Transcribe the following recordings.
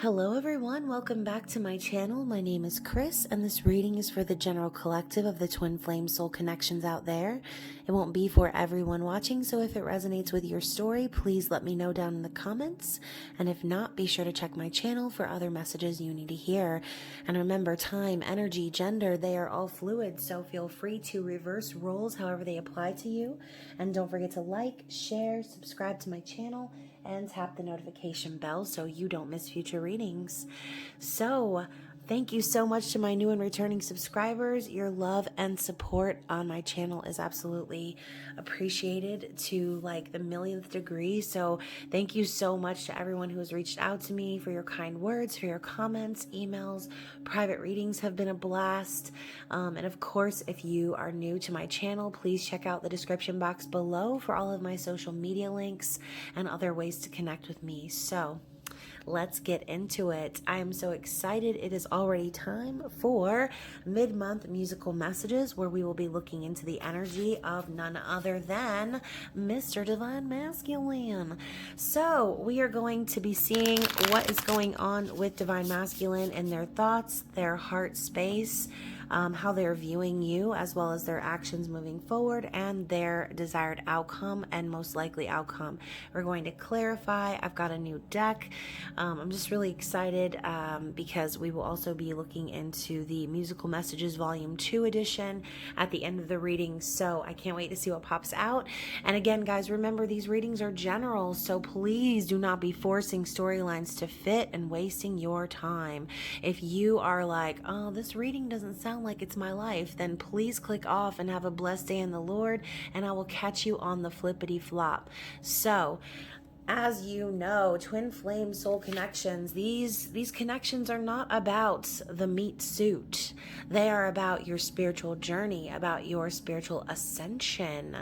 Hello everyone, welcome back to my channel. My name is Chris and this reading is for the general collective of the twin flame soul connections out there. It won't be for everyone watching, so if it resonates with your story, please let me know down in the comments. And if not, be sure to check my channel for other messages you need to hear. And remember, time, energy, gender, they are all fluid, so feel free to reverse roles however they apply to you. And don't forget to like, share, subscribe to my channel, and tap the notification bell so you don't miss future readings. So, thank you so much to my new and returning subscribers. Your love and support on my channel is absolutely appreciated to like the millionth degree. So thank you so much to everyone who has reached out to me for your kind words, for your comments, emails. Private readings have been a blast. And of course, if you are new to my channel, please check out the description box below for all of my social media links and other ways to connect with me. So let's get into it. I am so excited. It is already time for mid-month musical messages, where we will be looking into the energy of none other than Mr. Divine Masculine. So we are going to be seeing what is going on with Divine Masculine in their thoughts, their heart space, how they're viewing you, as well as their actions moving forward and their desired outcome and most likely outcome. We're going to clarify. I've got a new deck. I'm just really excited because we will also be looking into the Musical Messages Volume 2 edition at the end of the reading. So I can't wait to see what pops out. And again, guys, remember these readings are general, so please do not be forcing storylines to fit and wasting your time. If you are like, oh, this reading doesn't sound like it's my life, then please click off and have a blessed day in the Lord, and I will catch you on the flippity flop. So, as you know, twin flame soul connections, these connections are not about the meat suit. They are about your spiritual journey, about your spiritual ascension,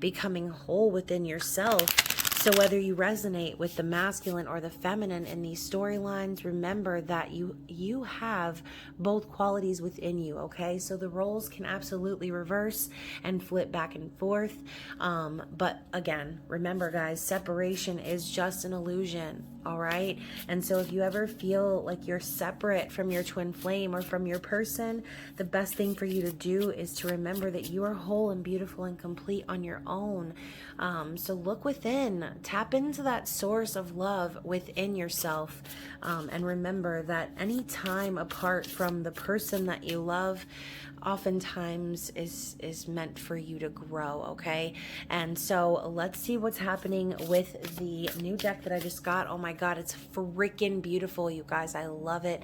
becoming whole within yourself. So whether you resonate with the masculine or the feminine in these storylines, remember that you have both qualities within you, okay? So the roles can absolutely reverse and flip back and forth. But again, remember guys, separation is just an illusion, all right? And so if you ever feel like you're separate from your twin flame or from your person, the best thing for you to do is to remember that you are whole and beautiful and complete on your own. So look within, tap into that source of love within yourself, and remember that any time apart from the person that you love oftentimes is meant for you to grow, okay? And so let's see what's happening with the new deck that I just got. Oh my god, it's freaking beautiful, you guys. I love it.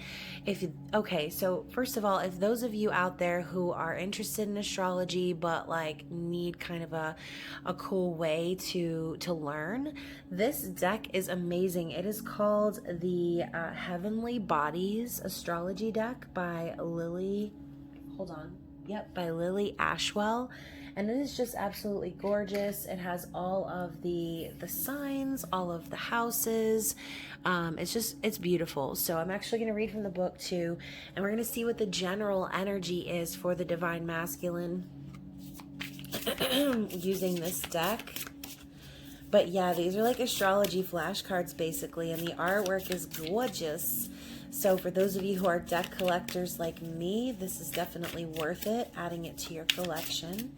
Okay, so first of all, if those of you out there who are interested in astrology but like need kind of a cool way to learn, this deck is amazing. It is called the Heavenly Bodies Astrology Deck by Lily. Hold on. Yep, by Lily Ashwell. And it is just absolutely gorgeous. It has all of the signs, all of the houses. It's beautiful. So I'm actually going to read from the book too. And we're going to see what the general energy is for the Divine Masculine using this deck. But yeah, these are like astrology flashcards basically. And the artwork is gorgeous. So for those of you who are deck collectors like me, this is definitely worth it, adding it to your collection.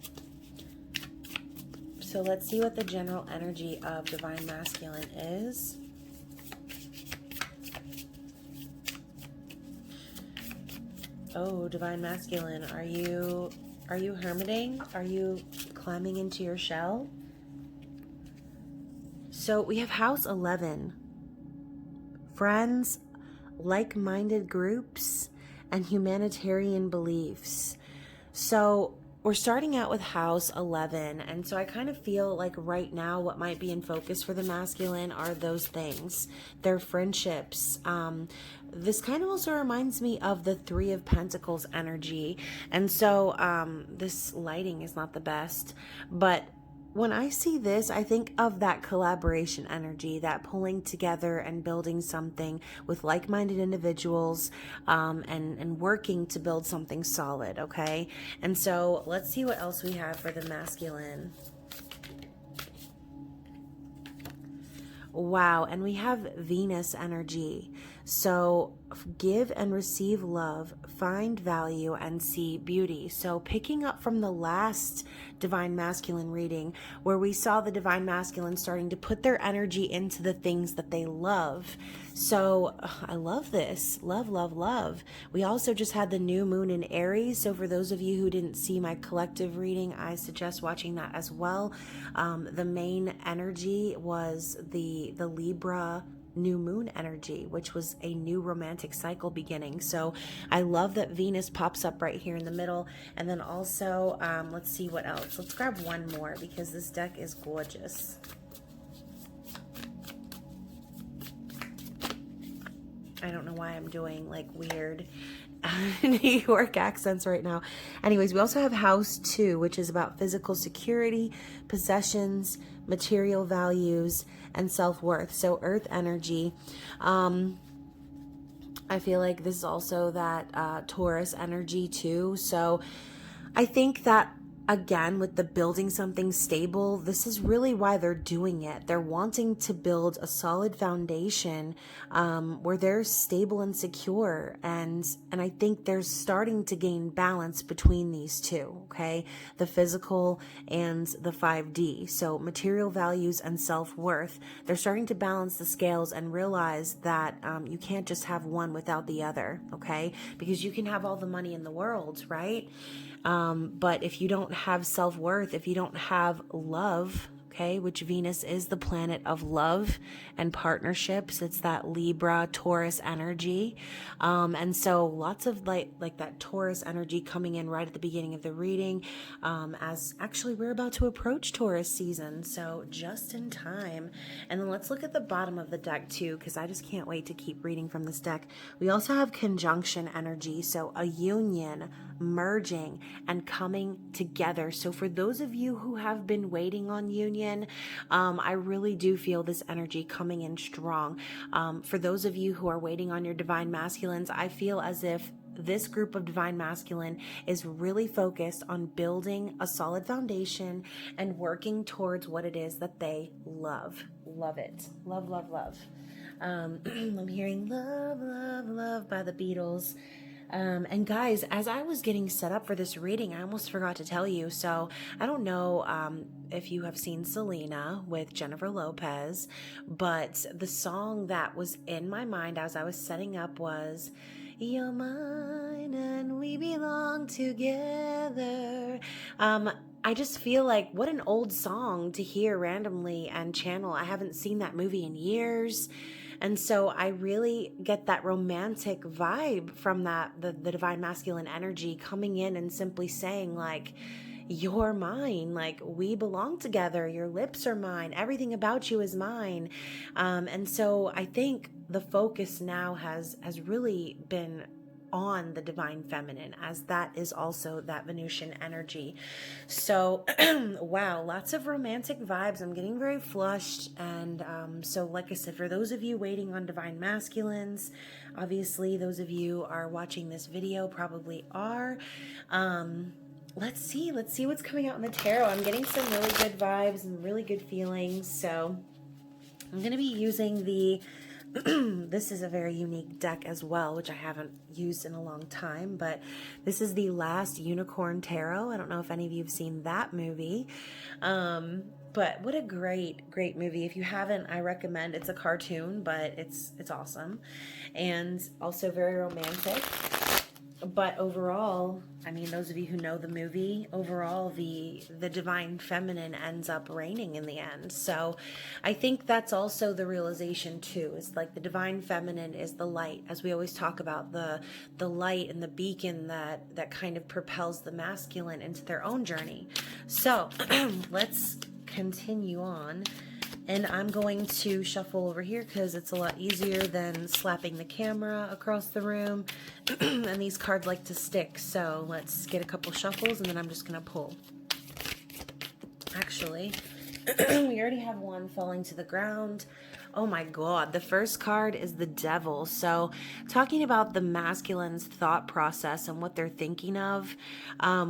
So let's see what the general energy of Divine Masculine is. Oh, Divine Masculine, are you hermiting? Are you climbing into your shell? So we have house 11. Friends, like-minded groups, and humanitarian beliefs. So we're starting out with house 11, and so I kind of feel like right now what might be in focus for the masculine are those things, their friendships. This kind of also reminds me of the Three of Pentacles energy, and so this lighting is not the best, but when I see this, I think of that collaboration energy, that pulling together and building something with like-minded individuals, and working to build something solid, okay? And so let's see what else we have for the masculine. Wow, and we have Venus energy. So give and receive love, find value, and see beauty. So picking up from the last Divine Masculine reading, where we saw the Divine Masculine starting to put their energy into the things that they love. So I love this. Love, love, love. We also just had the new moon in Aries. So for those of you who didn't see my collective reading, I suggest watching that as well. The main energy was the Libra new moon energy, which was a new romantic cycle beginning. So I love that Venus pops up right here in the middle. And then also, let's see what else. Let's grab one more because this deck is gorgeous. I don't know why I'm doing like weird New York accents right now. Anyways, we also have House 2, which is about physical security, possessions, material values, and self-worth. So earth energy. I feel like this is also that Taurus energy too. So I think that, again, with the building something stable, this is really why they're doing it. They're wanting to build a solid foundation where they're stable and secure. And I think they're starting to gain balance between these two, okay? The physical and the 5D. So material values and self-worth. They're starting to balance the scales and realize that you can't just have one without the other, okay? Because you can have all the money in the world, right? But if you don't have self-worth, if you don't have love, okay, which Venus is the planet of love and partnerships, it's that Libra Taurus energy. And so lots of like that Taurus energy coming in right at the beginning of the reading, as actually we're about to approach Taurus season. So just in time. And then let's look at the bottom of the deck too, because I just can't wait to keep reading from this deck. We also have conjunction energy. So a union, merging, and coming together. So for those of you who have been waiting on union, I really do feel this energy coming in strong. For those of you who are waiting on your divine masculines, I feel as if this group of divine masculine is really focused on building a solid foundation and working towards what it is that they love. Love it. Love, love, love. I'm hearing Love, Love, Love by the Beatles. And guys, as I was getting set up for this reading, I almost forgot to tell you. So I don't know if you have seen Selena with Jennifer Lopez, but the song that was in my mind as I was setting up was "You're mine and we belong together." I just feel like what an old song to hear randomly and channel. I haven't seen that movie in years. And so I really get that romantic vibe from that, the divine masculine energy coming in and simply saying like, you're mine, like we belong together, your lips are mine, everything about you is mine. And so I think the focus now has really been on the divine feminine, as that is also that Venusian energy. So wow, lots of romantic vibes. I'm getting very flushed. And so like I said, for those of you waiting on divine masculines, obviously those of you are watching this video probably are. Let's see what's coming out in the tarot. I'm getting some really good vibes and really good feelings. So I'm going to be using the this is a very unique deck as well, which I haven't used in a long time, but this is the Last Unicorn Tarot. I don't know if any of you have seen that movie, but what a great movie. If you haven't, I recommend. It's a cartoon, but it's awesome, and also very romantic. But overall, I mean, those of you who know the movie, overall, the divine feminine ends up reigning in the end. So I think that's also the realization too. It's like the divine feminine is the light, as we always talk about, the light and the beacon that kind of propels the masculine into their own journey. So let's continue on. And I'm going to shuffle over here because it's a lot easier than slapping the camera across the room. And these cards like to stick. So let's get a couple shuffles and then I'm just going to pull. Actually, we already have one falling to the ground. Oh my God. The first card is the Devil. So, talking about the masculine's thought process and what they're thinking of,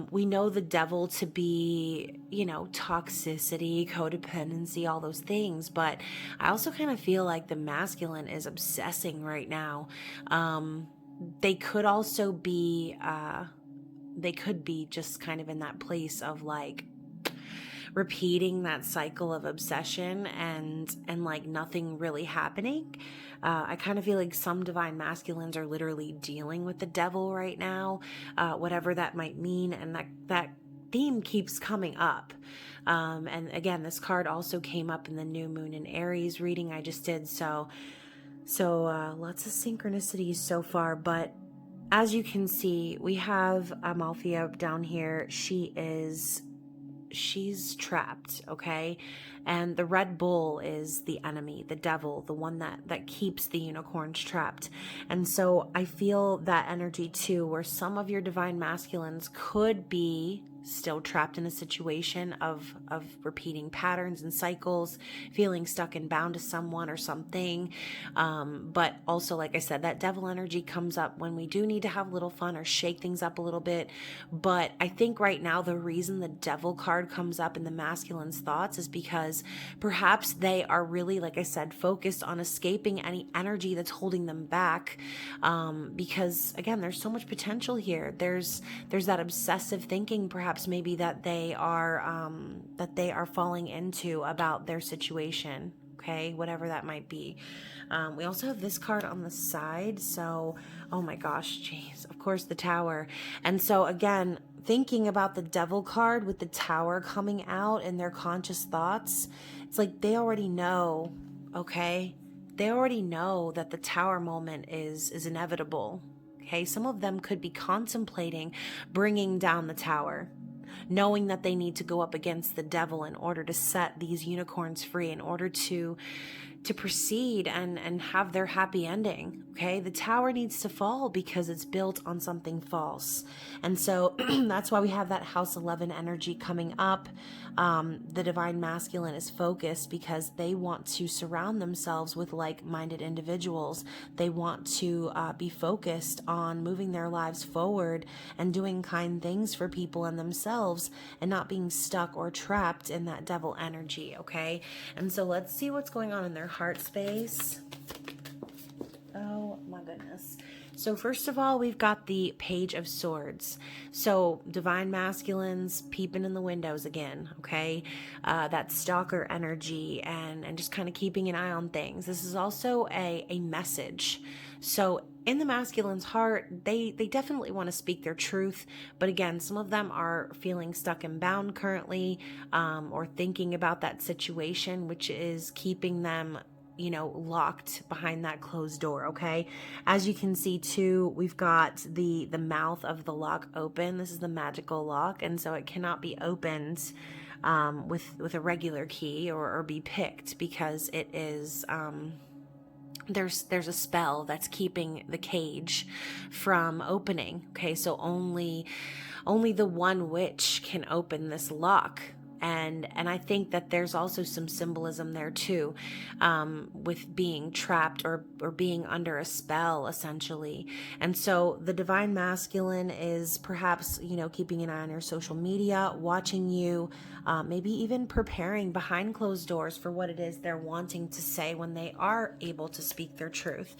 we know the Devil to be, toxicity, codependency, all those things. But I also kind of feel like the masculine is obsessing right now. They could also be, they could be just kind of in that place of like, repeating that cycle of obsession and like nothing really happening. I kind of feel like some divine masculines are literally dealing with the devil right now, whatever that might mean, and that theme keeps coming up. And again, this card also came up in the new moon in Aries reading I just did, so lots of synchronicities so far. But as you can see, we have Amalthea down here. She's trapped, okay? And the Red Bull is the enemy, the devil, the one that keeps the unicorns trapped. And so I feel that energy too, where some of your divine masculines could be still trapped in a situation of repeating patterns and cycles, feeling stuck and bound to someone or something. But also, like I said, that devil energy comes up when we do need to have a little fun or shake things up a little bit. But I think right now the reason the devil card comes up in the masculine's thoughts is because perhaps they are really, like I said, focused on escaping any energy that's holding them back. Because again, there's so much potential here. There's that obsessive thinking, perhaps maybe that they are falling into about their situation. Okay, whatever that might be. We also have this card on the side. So, oh my gosh, jeez, of course, the Tower. And so again, thinking about the Devil card with the Tower coming out in their conscious thoughts, it's like they already know, okay? They already know that the Tower moment is inevitable. Okay, some of them could be contemplating bringing down the Tower, knowing that they need to go up against the devil in order to set these unicorns free, in order to proceed and have their happy ending. Okay, the Tower needs to fall because it's built on something false. And so that's why we have that House 11 energy coming up. The divine masculine is focused because they want to surround themselves with like-minded individuals. They want to be focused on moving their lives forward and doing kind things for people and themselves, and not being stuck or trapped in that devil energy. Okay, and so let's see what's going on in their heart space. Oh my goodness. So first of all, we've got the Page of Swords. So divine masculines peeping in the windows again, okay? That stalker energy and just kind of keeping an eye on things. This is also a message. So in the masculine's heart, they definitely want to speak their truth. But again, some of them are feeling stuck and bound currently, or thinking about that situation, which is keeping them locked behind that closed door. Okay, as you can see too, we've got the mouth of the lock open. This is the magical lock, and so it cannot be opened with a regular key or be picked, because it is there's a spell that's keeping the cage from opening. Okay, so only the one witch can open this lock. And I think that there's also some symbolism there too, with being trapped or being under a spell, essentially. And so the divine masculine is perhaps, keeping an eye on your social media, watching you, maybe even preparing behind closed doors for what it is they're wanting to say when they are able to speak their truth.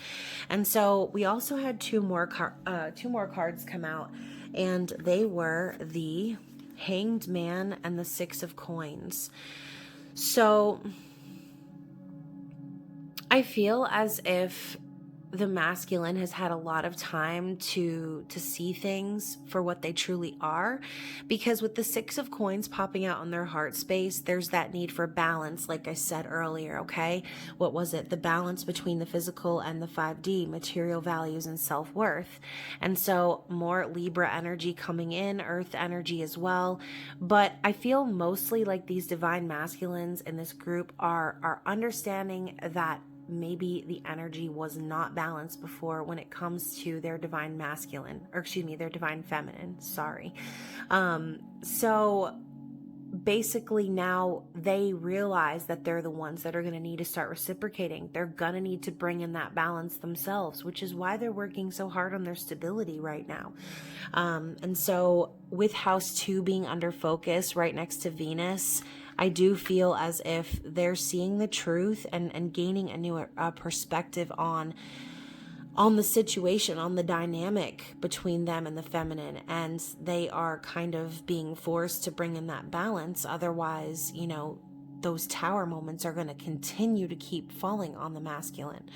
And so we also had two more cards come out, and they were the Hanged Man and the Six of Coins. So I feel as if the masculine has had a lot of time to see things for what they truly are, because with the Six of Coins popping out in their heart space, there's that need for balance, like I said earlier. Okay, what was it? The balance between the physical and the 5D, material values and self-worth. And so more Libra energy coming in, earth energy as well. But I feel mostly like these divine masculines in this group are understanding that maybe the energy was not balanced before when it comes to their divine masculine, or excuse me, their divine feminine. Sorry. So basically now they realize that they're the ones that are going to need to start reciprocating. They're going to need to bring in that balance themselves, which is why they're working so hard on their stability right now. And so with house 2 being under focus right next to Venus, I do feel as if they're seeing the truth and gaining a new perspective on the situation, on the dynamic between them and the feminine. And they are kind of being forced to bring in that balance. Otherwise, you know, those tower moments are going to continue to keep falling on the masculine.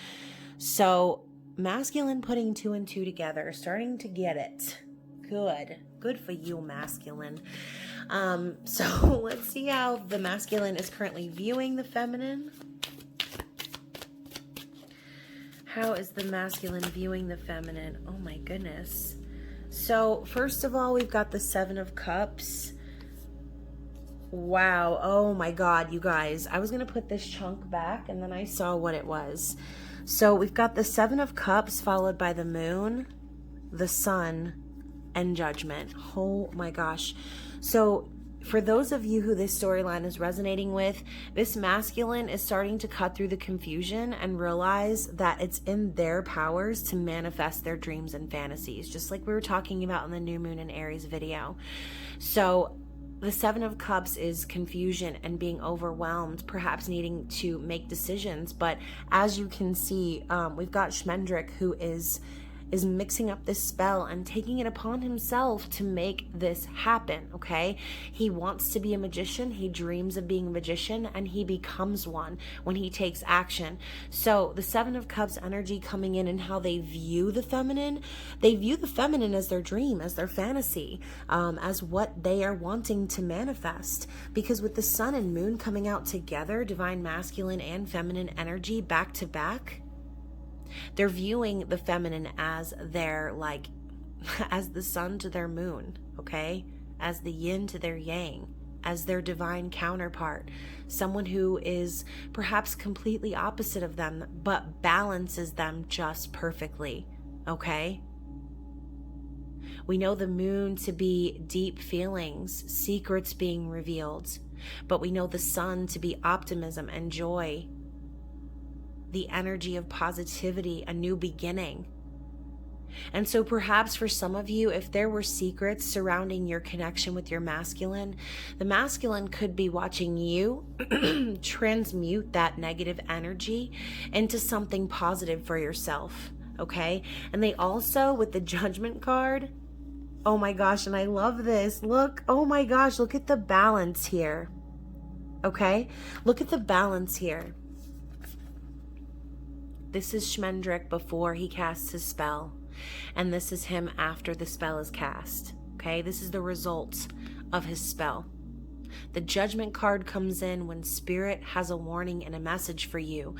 So masculine putting 2 and 2 together, starting to get it. Good for you, masculine. So let's see how the masculine is currently viewing the feminine. How is the masculine viewing the feminine? Oh my goodness. So first of all, we've got the 7 of Cups. Wow. Oh my God, you guys. I was going to put this chunk back and then I saw what it was. So we've got the 7 of Cups followed by the Moon, the Sun, and Judgment. Oh my gosh. So for those of you who this storyline is resonating with, this masculine is starting to cut through the confusion and realize that it's in their powers to manifest their dreams and fantasies, just like we were talking about in the New Moon in Aries video. So the 7 of Cups is confusion and being overwhelmed, perhaps needing to make decisions. But as you can see, we've got Schmendrick, who is mixing up this spell and taking it upon himself to make this happen, okay? He wants to be a magician. He dreams of being a magician, and he becomes one when he takes action. So the 7 of Cups energy coming in and how they view the feminine as their dream, as their fantasy, as what they are wanting to manifest. Because with the Sun and Moon coming out together, divine masculine and feminine energy back to back, they're viewing the feminine as their, like, as the sun to their moon, okay? As the yin to their yang, as their divine counterpart, someone who is perhaps completely opposite of them, but balances them just perfectly, okay? We know the Moon to be deep feelings, secrets being revealed, but we know the Sun to be optimism and joy, the energy of positivity, a new beginning. And so perhaps for some of you, if there were secrets surrounding your connection with your masculine, the masculine could be watching you transmute that negative energy into something positive for yourself, okay? And they also, with the Judgment card, oh my gosh, and I love this. Look, oh my gosh, look at the balance here, okay? Look at the balance here. This is Schmendrick before he casts his spell, and this is him after the spell is cast, okay? This is the result of his spell. The Judgment card comes in when Spirit has a warning and a message for you.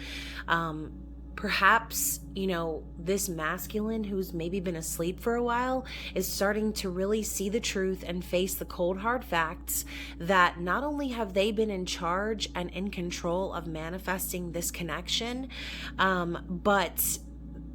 Perhaps, you know, this masculine who's maybe been asleep for a while is starting to really see the truth and face the cold hard facts that not only have they been in charge and in control of manifesting this connection, but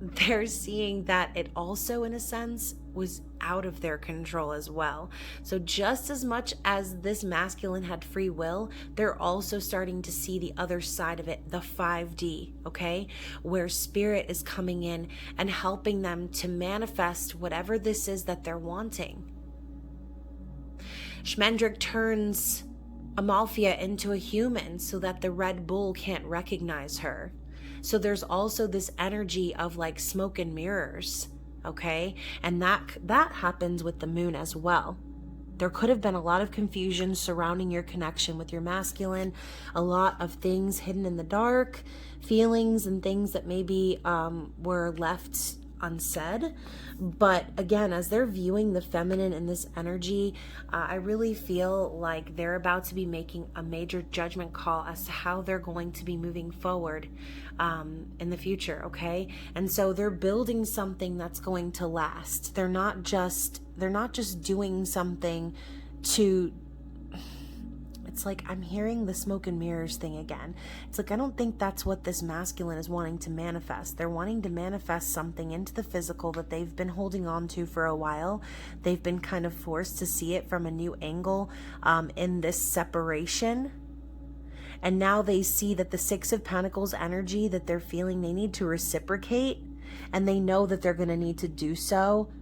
they're seeing that it also, in a sense, was out of their control as well. So just as much as this masculine had free will, they're also starting to see the other side of it, the 5D, okay? Where Spirit is coming in and helping them to manifest whatever this is that they're wanting. Schmendrick turns Amalthea into a human so that the Red Bull can't recognize her. So there's also this energy of like smoke and mirrors, okay? And that happens with the Moon as well. There could have been a lot of confusion surrounding your connection with your masculine, a lot of things hidden in the dark, feelings and things that maybe were left unsaid. But again, as they're viewing the feminine in this energy, I really feel like they're about to be making a major judgment call as to how they're going to be moving forward in the future, okay? And so they're building something that's going to last. They're not just doing something to, it's like I'm hearing the smoke and mirrors thing again. It's like I don't think that's what this masculine is wanting to manifest. They're wanting to manifest something into the physical that they've been holding on to for a while. They've been kind of forced to see it from a new angle in this separation. And now they see that the Six of Pentacles energy that they're feeling, they need to reciprocate. And they know that they're going to need to do so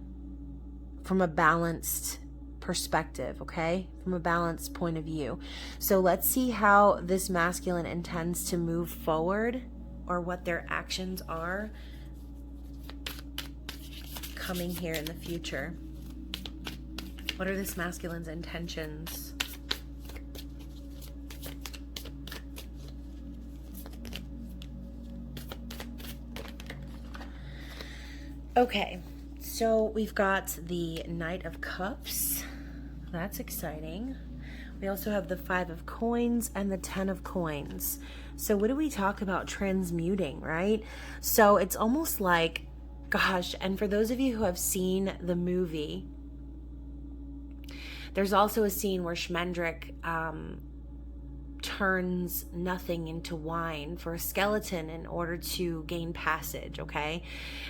from a balanced perspective, okay? From a balanced point of view. So let's see how this masculine intends to move forward, or what their actions are coming here in the future. What are this masculine's intentions? Okay, so we've got the Knight of Cups. That's exciting. We also have the Five of Coins and the Ten of Coins. So what do we talk about transmuting, right? So it's almost like, gosh, and for those of you who have seen the movie, there's also a scene where Schmendrick turns nothing into wine for a skeleton in order to gain passage, okay?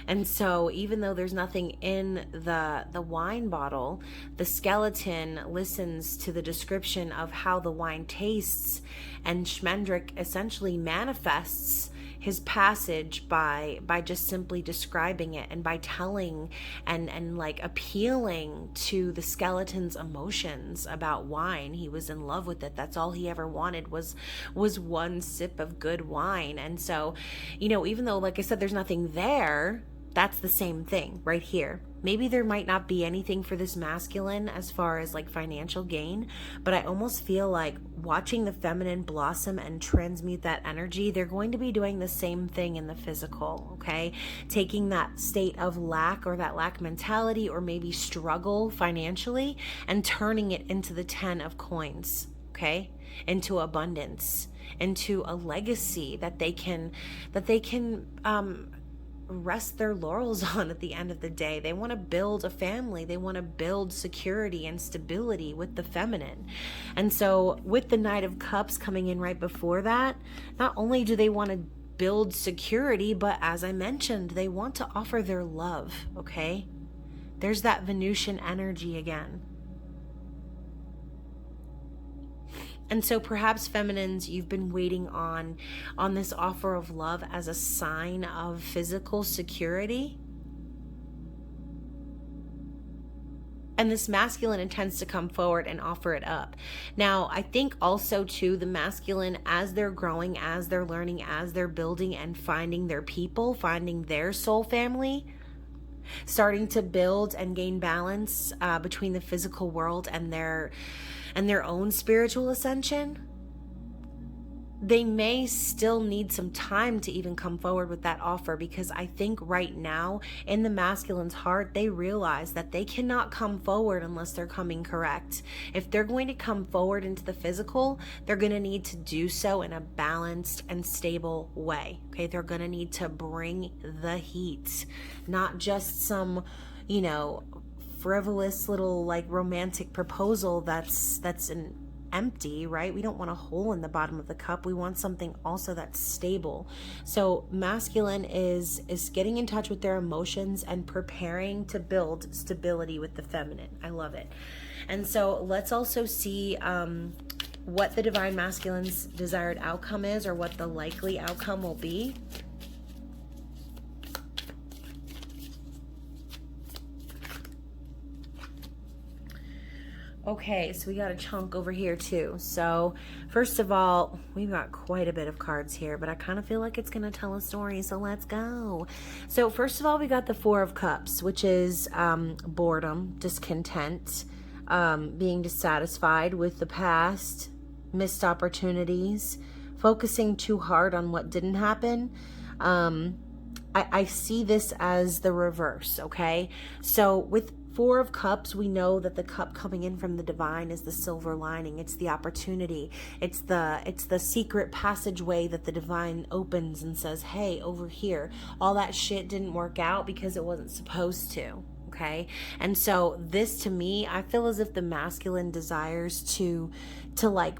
And so even though there's nothing in the wine bottle, the skeleton listens to the description of how the wine tastes, and Schmendrick essentially manifests his passage by just simply describing it, and by telling and like appealing to the skeleton's emotions about wine. He was in love with it. That's all he ever wanted was one sip of good wine. And so, you know, even though, like I said, there's nothing there, that's the same thing right here. Maybe there might not be anything for this masculine as far as like financial gain, but I almost feel like watching the feminine blossom and transmute that energy, they're going to be doing the same thing in the physical, okay? Taking that state of lack, or that lack mentality, or maybe struggle financially, and turning it into the Ten of Coins, okay? Into abundance, into a legacy that they can rest their laurels on at the end of the day. They want to build a family. They want to build security and stability with the feminine. And so with the Knight of Cups coming in right before that, not only do they want to build security, but as I mentioned, they want to offer their love, okay? There's that Venusian energy again. And so perhaps feminines, you've been waiting on this offer of love as a sign of physical security. And this masculine intends to come forward and offer it up. Now, I think also too, the masculine, as they're growing, as they're learning, as they're building and finding their people, finding their soul family, starting to build and gain balance between the physical world and their own spiritual ascension, they may still need some time to even come forward with that offer, because I think right now in the masculine's heart, they realize that they cannot come forward unless they're coming correct. If they're going to come forward into the physical, they're going to need to do so in a balanced and stable way. Okay, they're going to need to bring the heat, not just some, you know, frivolous little like romantic proposal that's an empty, right? We don't want a hole in the bottom of the cup. We want something also that's stable. So masculine is getting in touch with their emotions and preparing to build stability with the feminine. I love it. And so let's also see what the divine masculine's desired outcome is, or what the likely outcome will be. Okay, so we got a chunk over here too. So first of all, we've got quite a bit of cards here, but I kind of feel like it's going to tell a story, so let's go. So first of all, we got the Four of Cups, which is boredom, discontent, being dissatisfied with the past, missed opportunities, focusing too hard on what didn't happen. I see this as the reverse, okay? So with Four of Cups, we know that the cup coming in from the divine is the silver lining. It's the opportunity. It's the secret passageway that the divine opens and says, hey, over here, all that shit didn't work out because it wasn't supposed to. Okay. And so this, to me, I feel as if the masculine desires to like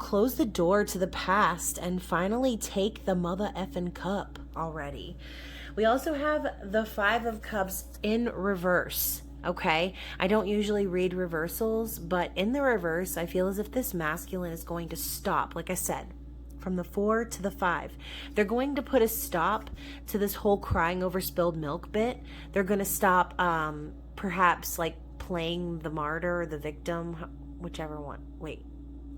close the door to the past and finally take the mother effing cup already. We also have the Five of Cups in reverse. Okay, I don't usually read reversals, but in the reverse, I feel as if this masculine is going to stop. Like I said, from the 4 to the 5, they're going to put a stop to this whole crying over spilled milk bit. They're going to stop, perhaps like playing the martyr or the victim, whichever one. Wait,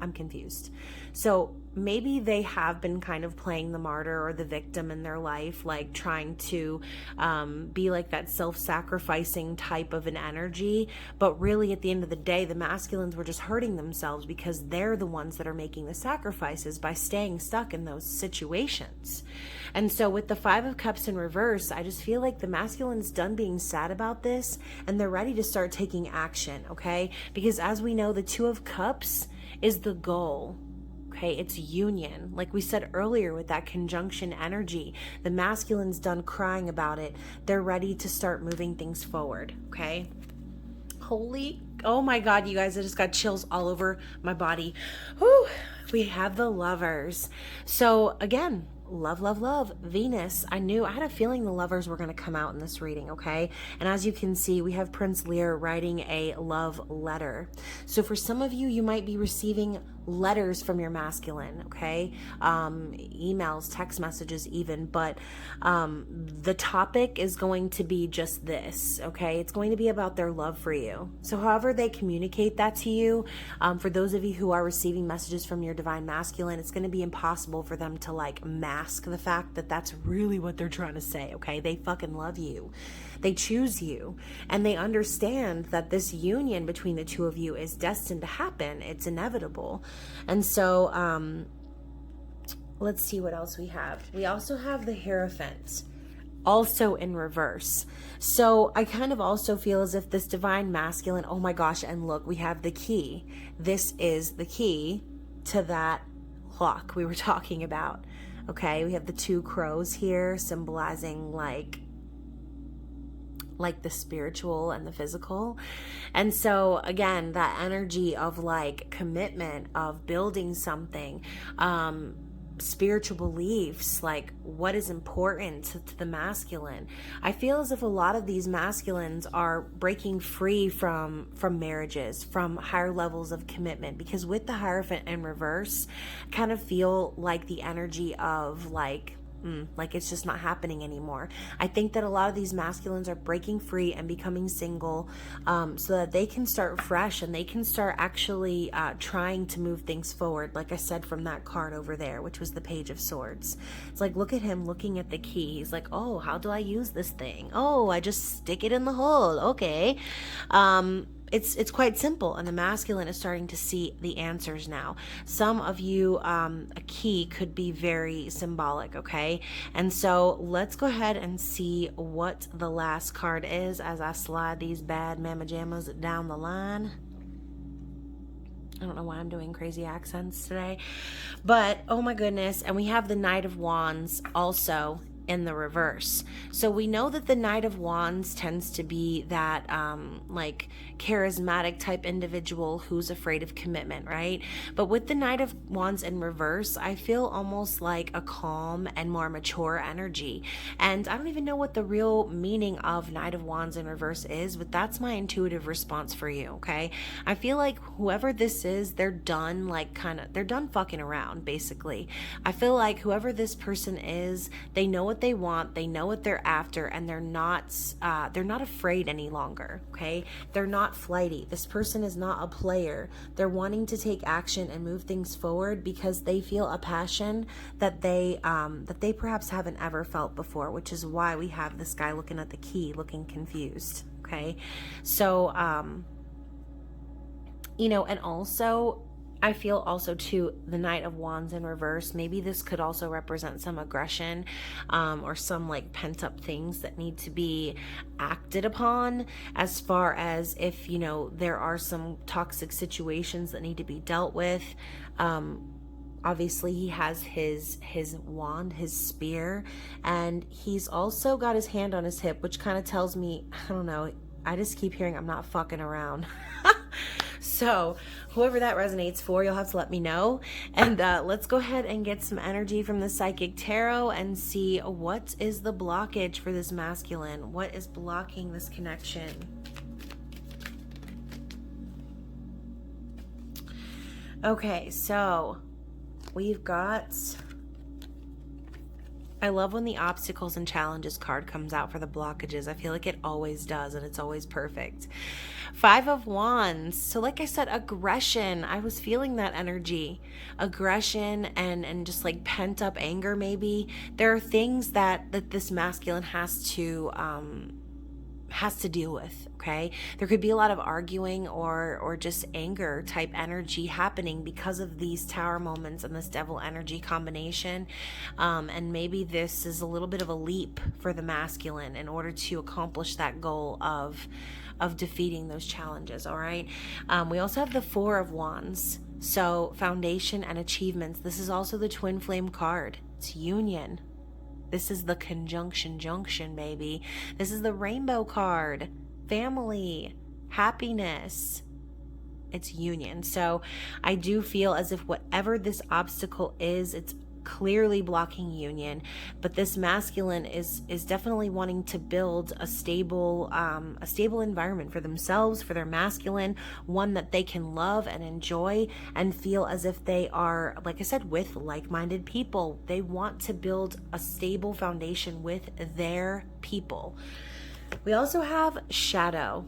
I'm confused. So maybe they have been kind of playing the martyr or the victim in their life, like trying to be like that self-sacrificing type of an energy. But really, at the end of the day, the masculines were just hurting themselves because they're the ones that are making the sacrifices by staying stuck in those situations. And so with the Five of Cups in reverse, I just feel like the masculine's done being sad about this and they're ready to start taking action, okay? Because as we know, the Two of Cups is the goal. Okay, it's union. Like we said earlier with that conjunction energy, the masculine's done crying about it. They're ready to start moving things forward, okay? Oh my God, you guys, I just got chills all over my body. Whew, we have the Lovers. So again, love, Venus. I had a feeling the Lovers were going to come out in this reading, okay? And as you can see, we have Prince Lear writing a love letter. So for some of you, you might be receiving letters from your masculine, okay? Emails, text messages even, but the topic is going to be just this, okay? It's going to be about their love for you. So however they communicate that to you, for those of you who are receiving messages from your divine masculine, it's going to be impossible for them to like mask the fact that that's really what they're trying to say, okay? They fucking love you. They choose you, and they understand that this union between the two of you is destined to happen. It's inevitable. And so let's see what else we have. We also have the Hierophant, also in reverse. So I kind of also feel as if this divine masculine, oh my gosh, and look, we have the key. This is the key to that lock we were talking about. Okay, we have the two crows here symbolizing like the spiritual and the physical. And so again, that energy of like commitment, of building something, spiritual beliefs, like what is important to the masculine. I feel as if a lot of these masculines are breaking free from marriages, from higher levels of commitment, because with the Hierophant in reverse, I kind of feel like the energy of like it's just not happening anymore. I think that a lot of these masculines are breaking free and becoming single, so that they can start fresh and they can start actually trying to move things forward. Like I said, from that card over there, which was the Page of Swords. It's like, look at him looking at the key. He's like, oh, how do I use this thing? Oh, I just stick it in the hole. Okay. It's quite simple, and the masculine is starting to see the answers now. Some of you, a key could be very symbolic, okay? And so let's go ahead and see what the last card is as I slide these bad mamma jammas down the line. I don't know why I'm doing crazy accents today, but oh my goodness. And we have the Knight of Wands also in the reverse. So we know that the Knight of Wands tends to be that like charismatic type individual who's afraid of commitment, right? But with the Knight of Wands in reverse, I feel almost like a calm and more mature energy. And I don't even know what the real meaning of Knight of Wands in reverse is, but that's my intuitive response for you, okay? I feel like whoever this is, they're done they're done fucking around, basically. I feel like whoever this person is, they know what they want, they know what they're after, and they're not afraid any longer, okay? They're not flighty. This person is not a player. They're wanting to take action and move things forward because they feel a passion that they perhaps haven't ever felt before, which is why we have this guy looking at the key, looking confused, okay? So, and also, I feel also too, the Knight of Wands in reverse, maybe this could also represent some aggression, or some like pent up things that need to be acted upon, as far as if, there are some toxic situations that need to be dealt with. Obviously he has his wand, his spear, and he's also got his hand on his hip, which kind of tells me, I don't know, I just keep hearing I'm not fucking around. So whoever that resonates for, you'll have to let me know. And let's go ahead and get some energy from the Psychic Tarot and see what is the blockage for this masculine. What is blocking this connection? Okay, so we've got... I love when the obstacles and challenges card comes out for the blockages. I feel like it always does, and it's always perfect. 5 of Wands. So like I said, aggression. I was feeling that energy. Aggression and just like pent up anger maybe. There are things that this masculine has to deal with, okay? There could be a lot of arguing or just anger type energy happening because of these tower moments and this devil energy combination. And maybe this is a little bit of a leap for the masculine in order to accomplish that goal of defeating those challenges, all right? We also have the 4 of Wands. So foundation and achievements. This is also the twin flame card. It's union. This is the conjunction junction, baby. This is the rainbow card. Family, happiness. It's union. So I do feel as if whatever this obstacle is, it's clearly blocking union. But this masculine is definitely wanting to build a stable environment for themselves, for their masculine, one that they can love and enjoy and feel as if they are, like I said, with like-minded people. They want to build a stable foundation with their people. We also have shadow.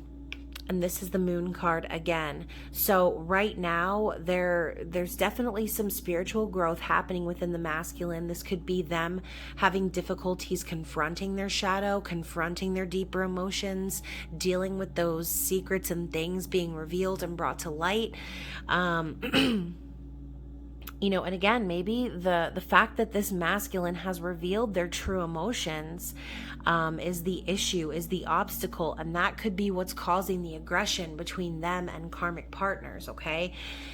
And this is the moon card again. So right now, there's definitely some spiritual growth happening within the masculine. This could be them having difficulties confronting their shadow, confronting their deeper emotions, dealing with those secrets and things being revealed and brought to light. You know, and again, maybe the fact that this masculine has revealed their true emotions is the issue, is the obstacle, and that could be what's causing the aggression between them and karmic partners, okay?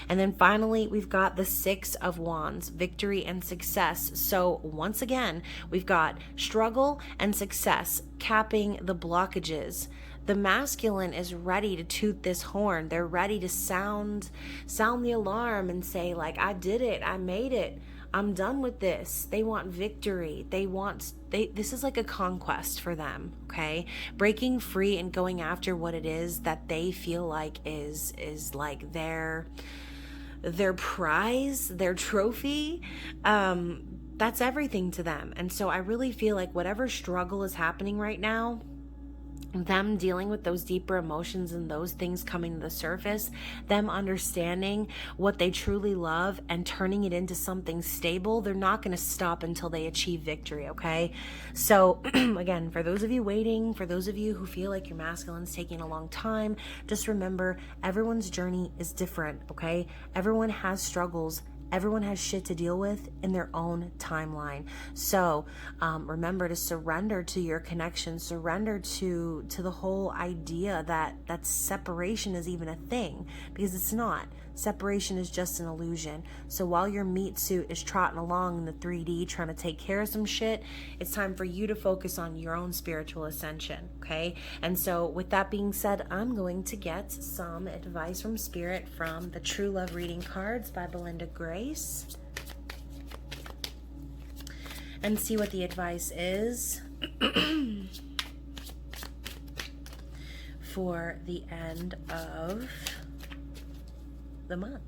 And then finally, we've got the 6 of Wands, victory and success. So once again, we've got struggle and success capping the blockages. The masculine is ready to toot this horn. They're ready to sound the alarm and say, like, I did it. I made it. I'm done with this. They want victory. This is like a conquest for them, okay? Breaking free and going after what it is that they feel like is like their prize, their trophy. That's everything to them. And so I really feel like whatever struggle is happening right now, them dealing with those deeper emotions and those things coming to the surface, them understanding what they truly love and turning it into something stable, they're not going to stop until they achieve victory, okay? So again, for those of you waiting, for those of you who feel like your masculine's taking a long time, just remember everyone's journey is different, okay? Everyone has struggles. Everyone has shit to deal with in their own timeline. So remember to surrender to your connection, surrender to the whole idea that separation is even a thing, because it's not. Separation is just an illusion. So while your meat suit is trotting along in the 3D trying to take care of some shit, it's time for you to focus on your own spiritual ascension, okay? And so with that being said, I'm going to get some advice from Spirit from the True Love Reading cards by Belinda Grace and see what the advice is for the end of the month,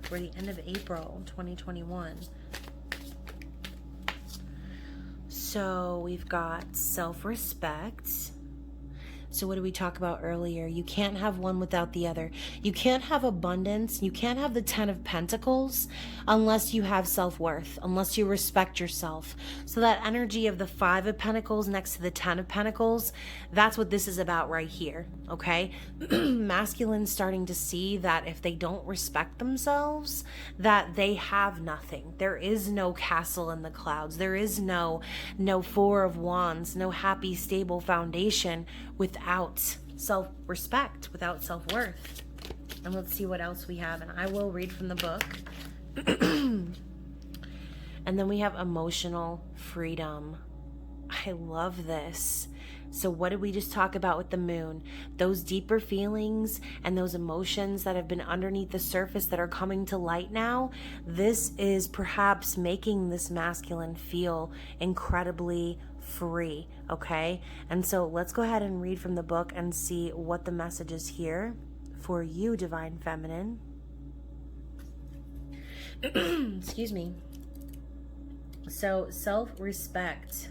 for the end of April 2021. So we've got self-respect. So what did we talk about earlier? You can't have one without the other. You can't have abundance. You can't have the 10 of Pentacles unless you have self-worth, unless you respect yourself. So that energy of the 5 of Pentacles next to the 10 of Pentacles, that's what this is about right here, okay? Masculine's starting to see that if they don't respect themselves, that they have nothing. There is no castle in the clouds. There is no 4 of Wands, no happy, stable foundation without self-respect, without self-worth. And let's see what else we have. And I will read from the book. And then we have emotional freedom. I love this. So what did we just talk about with the moon? Those deeper feelings and those emotions that have been underneath the surface that are coming to light now, this is perhaps making this masculine feel incredibly free, okay? And so let's go ahead and read from the book and see what the message is here for you, Divine Feminine. Excuse me. So, self-respect.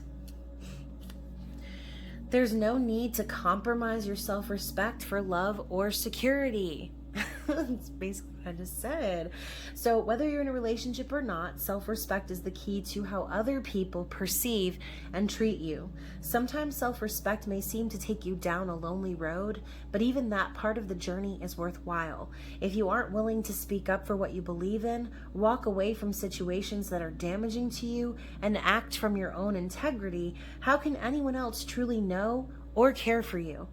There's no need to compromise your self-respect for love or security. That's basically what I just said. So whether you're in a relationship or not, self-respect is the key to how other people perceive and treat you. Sometimes self-respect may seem to take you down a lonely road, but even that part of the journey is worthwhile. If you aren't willing to speak up for what you believe in, walk away from situations that are damaging to you, and act from your own integrity, how can anyone else truly know or care for you?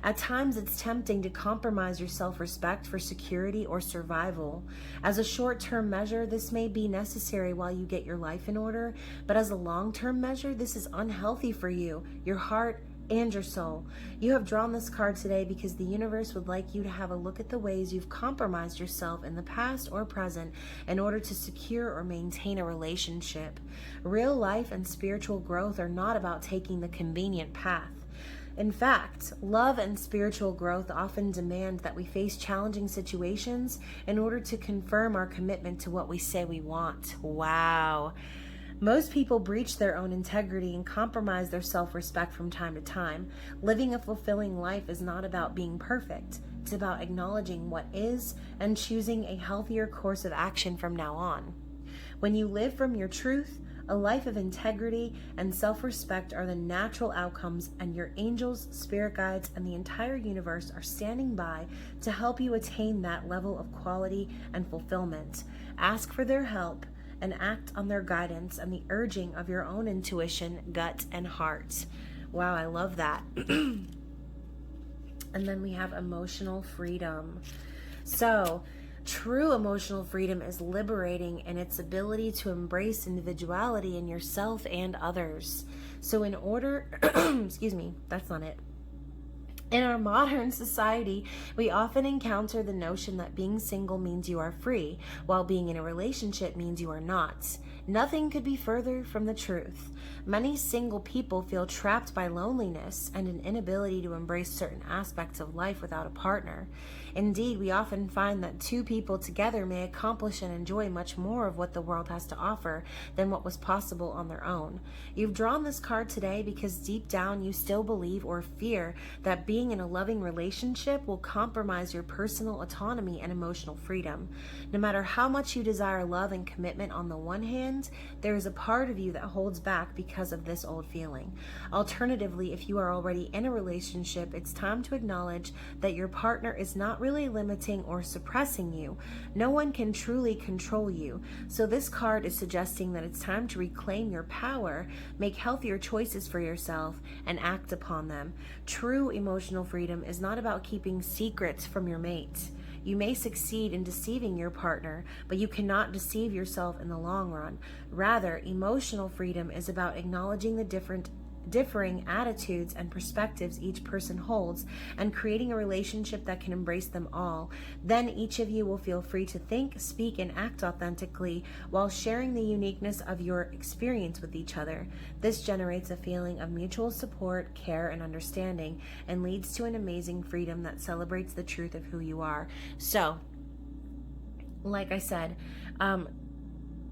At times, it's tempting to compromise your self-respect for security or survival. As a short-term measure, this may be necessary while you get your life in order, but as a long-term measure, this is unhealthy for you, your heart, and your soul. You have drawn this card today because the universe would like you to have a look at the ways you've compromised yourself in the past or present in order to secure or maintain a relationship. Real life and spiritual growth are not about taking the convenient path. In fact, love and spiritual growth often demand that we face challenging situations in order to confirm our commitment to what we say we want. Wow. Most people breach their own integrity and compromise their self-respect from time to time. Living a fulfilling life is not about being perfect. It's about acknowledging what is and choosing a healthier course of action from now on. When you live from your truth, a life of integrity and self-respect are the natural outcomes, and your angels, spirit guides, and the entire universe are standing by to help you attain that level of quality and fulfillment. Ask for their help and act on their guidance and the urging of your own intuition, gut, and heart. Wow, I love that. And then we have emotional freedom. So, true emotional freedom is liberating in its ability to embrace individuality in yourself and others. So in order, excuse me, that's not it. In our modern society, we often encounter the notion that being single means you are free, while being in a relationship means you are not. Nothing could be further from the truth. Many single people feel trapped by loneliness and an inability to embrace certain aspects of life without a partner. Indeed, we often find that two people together may accomplish and enjoy much more of what the world has to offer than what was possible on their own. You've drawn this card today because deep down you still believe or fear that being in a loving relationship will compromise your personal autonomy and emotional freedom. No matter how much you desire love and commitment on the one hand, there is a part of you that holds back because of this old feeling. Alternatively, if you are already in a relationship, it's time to acknowledge that your partner is not really limiting or suppressing you. No one can truly control you. So this card is suggesting that it's time to reclaim your power, make healthier choices for yourself, and act upon them. True emotional freedom is not about keeping secrets from your mate. You may succeed in deceiving your partner, but you cannot deceive yourself in the long run. Rather, emotional freedom is about acknowledging the differing attitudes and perspectives each person holds and creating a relationship that can embrace them all. Then each of you will feel free to think, speak, and act authentically while sharing the uniqueness of your experience with each other. This generates a feeling of mutual support, care, and understanding, and leads to an amazing freedom that celebrates the truth of who you are. So, like I said,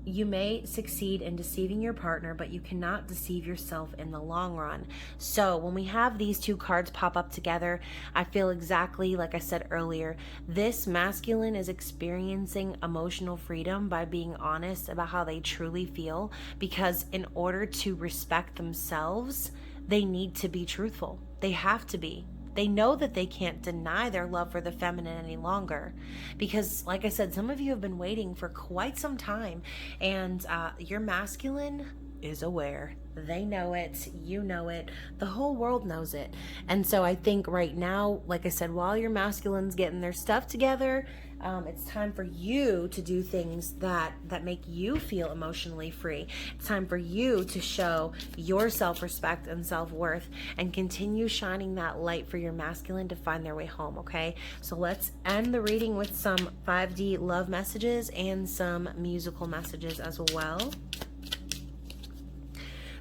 you may succeed in deceiving your partner, but you cannot deceive yourself in the long run. So when we have these two cards pop up together, I feel exactly like I said earlier, this masculine is experiencing emotional freedom by being honest about how they truly feel, because in order to respect themselves, they need to be truthful. They have to be. They know that they can't deny their love for the feminine any longer because, like I said, some of you have been waiting for quite some time, and your masculine is aware. They know it. You know it. The whole world knows it. And so I think right now, like I said, while your masculine's getting their stuff together, It's time for you to do things that make you feel emotionally free. It's time for you to show your self-respect and self-worth and continue shining that light for your masculine to find their way home, okay? So let's end the reading with some 5D love messages and some musical messages as well.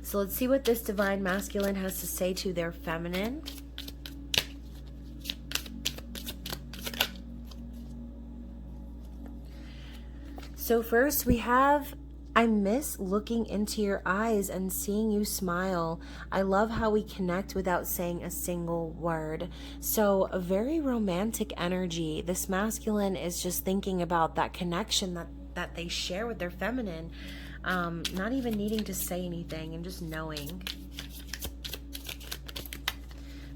So let's see what this divine masculine has to say to their feminine. So first we have, I miss looking into your eyes and seeing you smile. I love how we connect without saying a single word. So a very romantic energy. This masculine is just thinking about that connection that they share with their feminine. Not even needing to say anything and just knowing.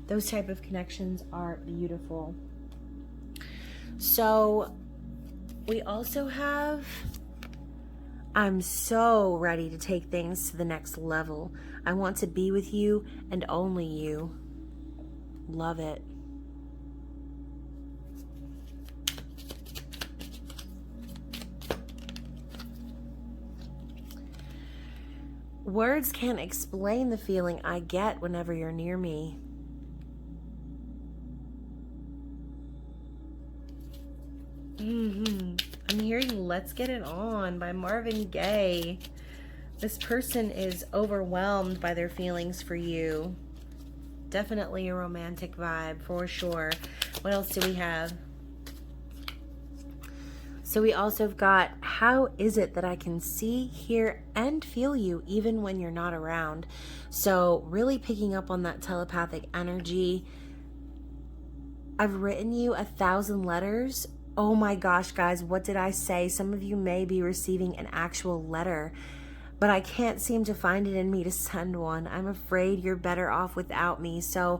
Those type of connections are beautiful. So we also have, I'm so ready to take things to the next level. I want to be with you and only you. Love it. Words can't explain the feeling I get whenever you're near me. I'm hearing Let's Get It On by Marvin Gaye. This person is overwhelmed by their feelings for you. Definitely a romantic vibe for sure. What else do we have? So we also have got, how is it that I can see, hear, and feel you even when you're not around? So really picking up on that telepathic energy. I've written you 1,000 letters. Oh my gosh, guys, what did I say? Some of you may be receiving an actual letter, but I can't seem to find it in me to send one. I'm afraid you're better off without me. So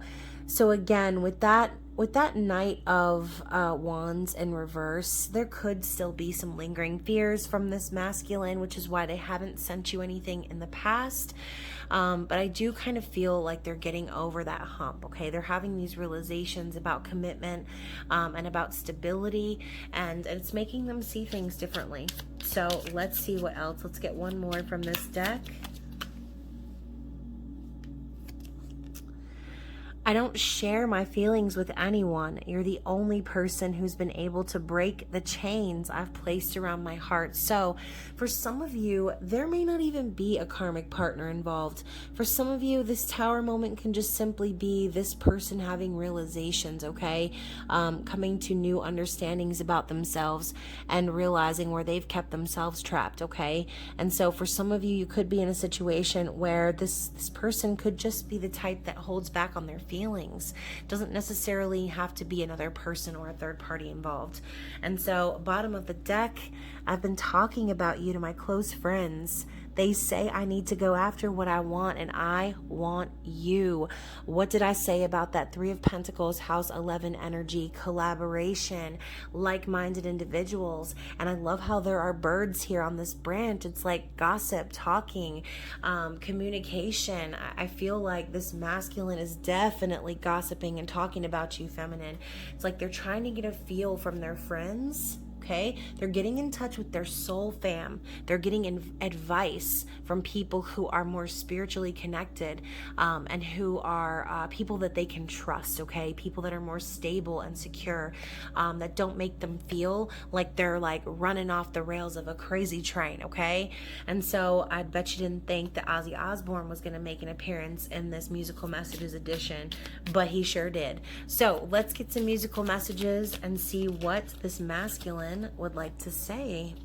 again, with that Knight of Wands in reverse, there could still be some lingering fears from this masculine, which is why they haven't sent you anything in the past. But I do kind of feel like they're getting over that hump, okay? They're having these realizations about commitment and about stability, and it's making them see things differently. So let's see what else. Let's get one more from this deck. I don't share my feelings with anyone. You're the only person who's been able to break the chains I've placed around my heart. So for some of you, there may not even be a karmic partner involved. For some of you, this tower moment can just simply be this person having realizations, okay? Coming to new understandings about themselves and realizing where they've kept themselves trapped, okay? And so for some of you, you could be in a situation where this person could just be the type that holds back on their feelings. Doesn't necessarily have to be another person or a third party involved. And so, bottom of the deck, I've been talking about you to my close friends. They say I need to go after what I want, and I want you. What did I say about that 3 of Pentacles, House 11 energy, collaboration, like-minded individuals? And I love how there are birds here on this branch. It's like gossip, talking, communication. I feel like this masculine is definitely gossiping and talking about you, feminine. It's like they're trying to get a feel from their friends. Okay, they're getting in touch with their soul fam. They're getting advice from people who are more spiritually connected and who are people that they can trust, okay? People that are more stable and secure, that don't make them feel like they're like running off the rails of a crazy train, okay? And so I bet you didn't think that Ozzy Osbourne was going to make an appearance in this musical messages edition, but he sure did. So let's get some musical messages and see what this masculine would like to say.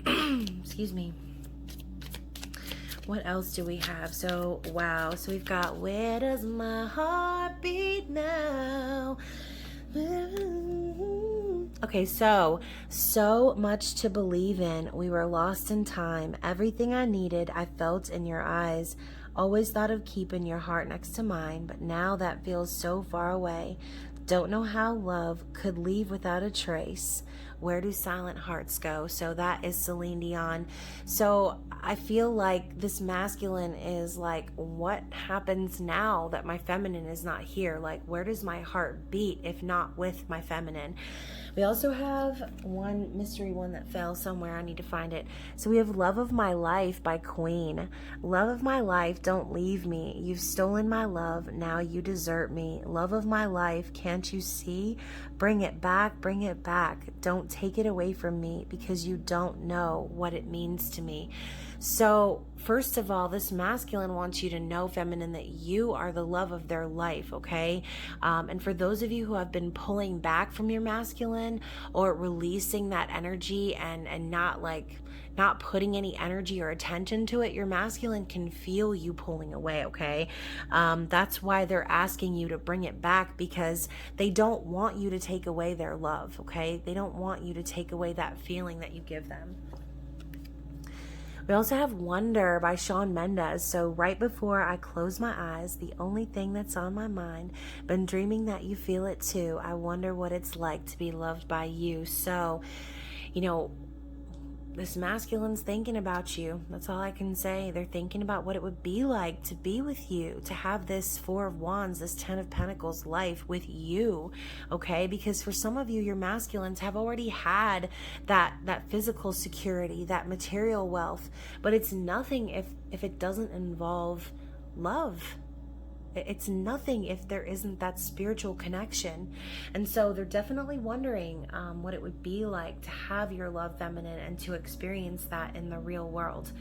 Excuse me. What else do we have? So, wow. So we've got, where does my heart beat now? Okay, so much to believe in. We were lost in time. Everything I needed, I felt in your eyes. Always thought of keeping your heart next to mine, but now that feels so far away. Don't know how love could leave without a trace. Where do silent hearts go? So that is Celine Dion. So I feel like this masculine is like, what happens now that my feminine is not here? Like, where does my heart beat if not with my feminine? We also have one mystery one that fell somewhere. I need to find it. So we have Love of My Life by Queen. Love of my life, don't leave me. You've stolen my love, now you desert me. Love of my life, can't you see? Bring it back, bring it back. Don't take it away from me because you don't know what it means to me. So first of all, this masculine wants you to know, feminine, that you are the love of their life, okay? And for those of you who have been pulling back from your masculine or releasing that energy and not putting any energy or attention to it, your masculine can feel you pulling away, okay? That's why they're asking you to bring it back, because they don't want you to take away their love, okay? They don't want you to take away that feeling that you give them. We also have Wonder by Shawn Mendes. So right before I close my eyes, the only thing that's on my mind, been dreaming that you feel it too. I wonder what it's like to be loved by you. So, this masculine's thinking about you. That's all I can say. They're thinking about what it would be like to be with you, to have this Four of Wands, this Ten of Pentacles life with you, okay? Because for some of you, your masculines have already had that physical security, that material wealth, but it's nothing if it doesn't involve love. It's nothing if there isn't that spiritual connection. And so they're definitely wondering what it would be like to have your love feminine and to experience that in the real world.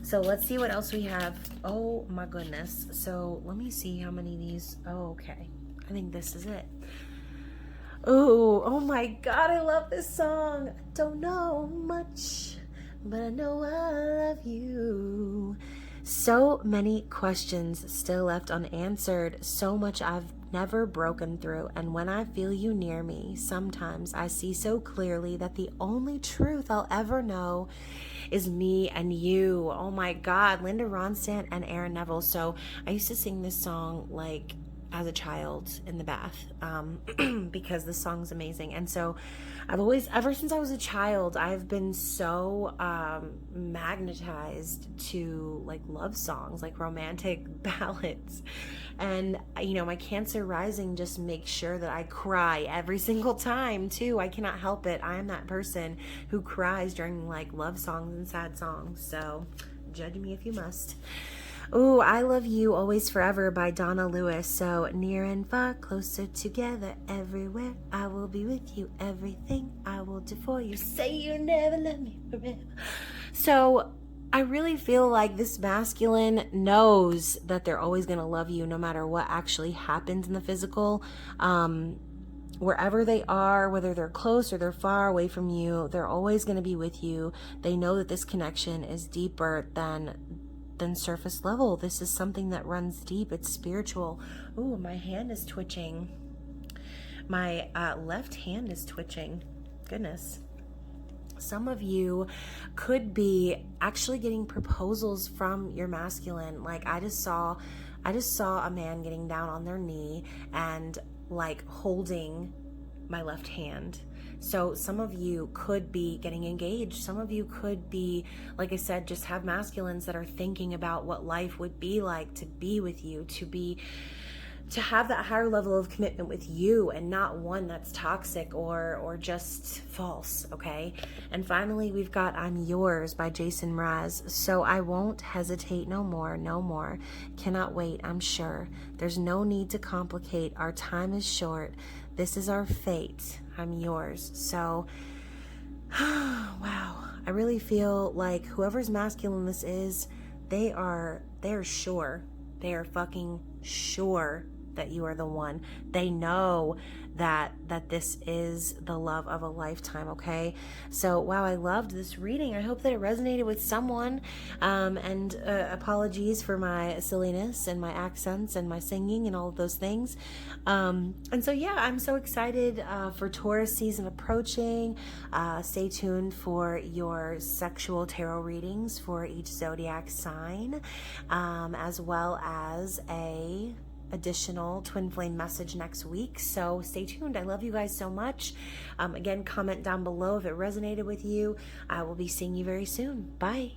So let's see what else we have. Oh my goodness. So let me see how many of these. Oh, okay. I think this is it. Oh my God. I love this song. I don't know much, but I know I love you. So many questions still left unanswered, so much I've never broken through, and when I feel you near me, sometimes I see so clearly that the only truth I'll ever know is me and you. Oh my God, Linda Ronstadt and Aaron Neville. So I used to sing this song like as a child in the bath because the song's amazing. And so I've always, ever since I was a child, I've been so magnetized to like love songs, like romantic ballads. And my Cancer rising just makes sure that I cry every single time too. I cannot help it. I am that person who cries during like love songs and sad songs. So judge me if you must. Oh, I Love You Always Forever by Donna Lewis. So near and far, closer together, everywhere. I will be with you, everything I will do for you. Say you never let me forever. So I really feel like this masculine knows that they're always going to love you no matter what actually happens in the physical. Wherever they are, whether they're close or they're far away from you, they're always going to be with you. They know that this connection is deeper than surface level. This is something that runs deep. It's spiritual. Ooh, my hand is twitching. My left hand is twitching. Goodness. Some of you could be actually getting proposals from your masculine. Like I just saw a man getting down on their knee and like holding my left hand. So some of you could be getting engaged. Some of you could be, like I said, just have masculines that are thinking about what life would be like to be with you, to have that higher level of commitment with you and not one that's toxic or just false, okay? And finally, we've got I'm Yours by Jason Mraz. So I won't hesitate no more, no more. Cannot wait, I'm sure. There's no need to complicate. Our time is short. This is our fate. I'm yours. So, wow. I really feel like whoever's masculine this is, they are sure. They are fucking sure that you are the one. They know that this is the love of a lifetime, okay? So, wow, I loved this reading. I hope that it resonated with someone. And apologies for my silliness and my accents and my singing and all of those things. And so, yeah, I'm so excited for Taurus season approaching. Stay tuned for your sexual tarot readings for each zodiac sign, as well as a additional twin flame message next week. So stay tuned. I love you guys so much. Again, comment down below if it resonated with you. I will be seeing you very soon. Bye.